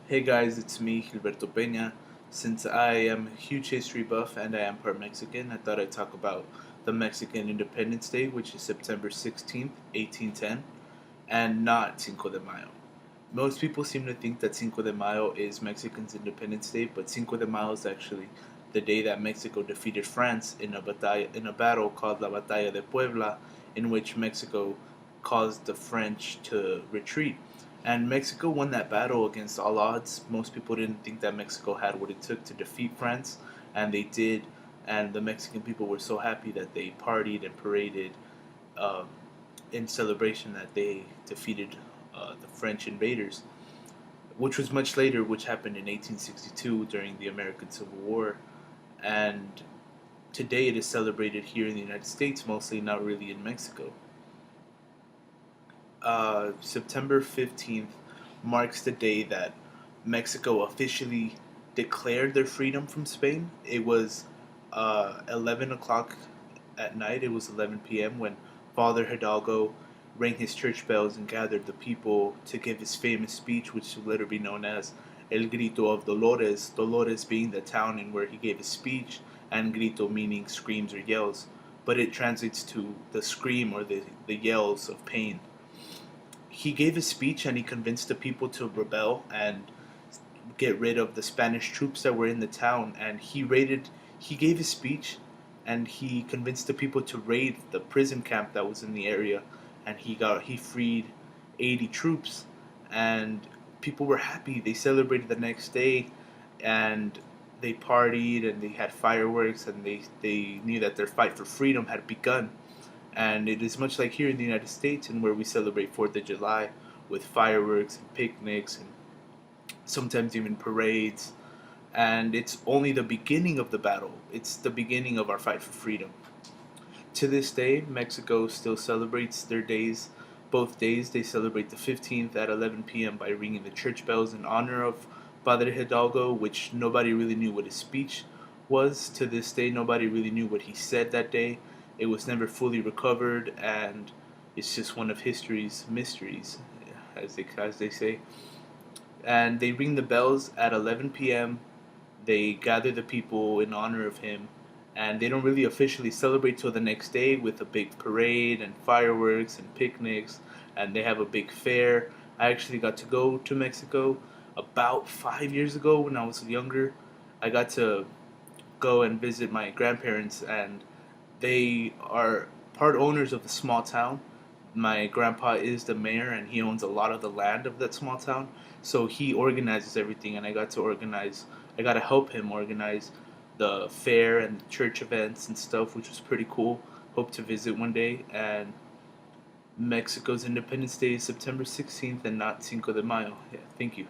Hey guys, it's me, Gilberto Peña. Since I am a huge history buff and I am part Mexican, I thought I'd talk about the Mexican Independence Day, which is September 16th, 1810, and not Cinco de Mayo. Most people seem to think that Cinco de Mayo is Mexican's Independence Day, but Cinco de Mayo is actually the day that Mexico defeated France in a battle called La Batalla de Puebla, in which Mexico caused the French to retreat. And Mexico won that battle against all odds. Most people didn't think that Mexico had what it took to defeat France, and they did. And the Mexican people were so happy that they partied and paraded um, in celebration that they defeated the French invaders, which was much later, which happened in 1862 during the American Civil War. And today it is celebrated here in the United States, mostly, not really in Mexico. September 15th marks the day that Mexico officially declared their freedom from Spain. It was 11 o'clock at night, it was 11 p.m. when Father Hidalgo rang his church bells and gathered the people to give his famous speech, which will later be known as El Grito of Dolores, Dolores being the town in where he gave his speech, and grito meaning screams or yells, but it translates to the scream or the yells of pain. He gave his speech and he convinced the people to rebel and get rid of the Spanish troops that were in the town. And he gave his speech and he convinced the people to raid the prison camp that was in the area. And he freed 80 troops, and people were happy. They celebrated the next day, and they partied and they had fireworks, and they knew that their fight for freedom had begun. And it is much like here in the United States, and where we celebrate 4th of July with fireworks and picnics and sometimes even parades. And it's only the beginning of the battle. It's the beginning of our fight for freedom. To this day, Mexico still celebrates their days. Both days they celebrate the 15th at 11 p.m. by ringing the church bells in honor of Padre Hidalgo, which nobody really knew what his speech was. To this day, nobody really knew what he said that day. It was never fully recovered, and it's just one of history's mysteries, as they say. And they ring the bells at 11 p.m. They gather the people in honor of him, and they don't really officially celebrate till the next day with a big parade and fireworks and picnics, and they have a big fair. I actually got to go to Mexico about 5 years ago when I was younger. I got to go and visit my grandparents, and they are part owners of the small town. My grandpa is the mayor, and he owns a lot of the land of that small town. So he organizes everything, and I got to help him organize the fair and church events and stuff, which was pretty cool. Hope to visit one day. And Mexico's Independence Day is September 16th and not Cinco de Mayo. Yeah, thank you.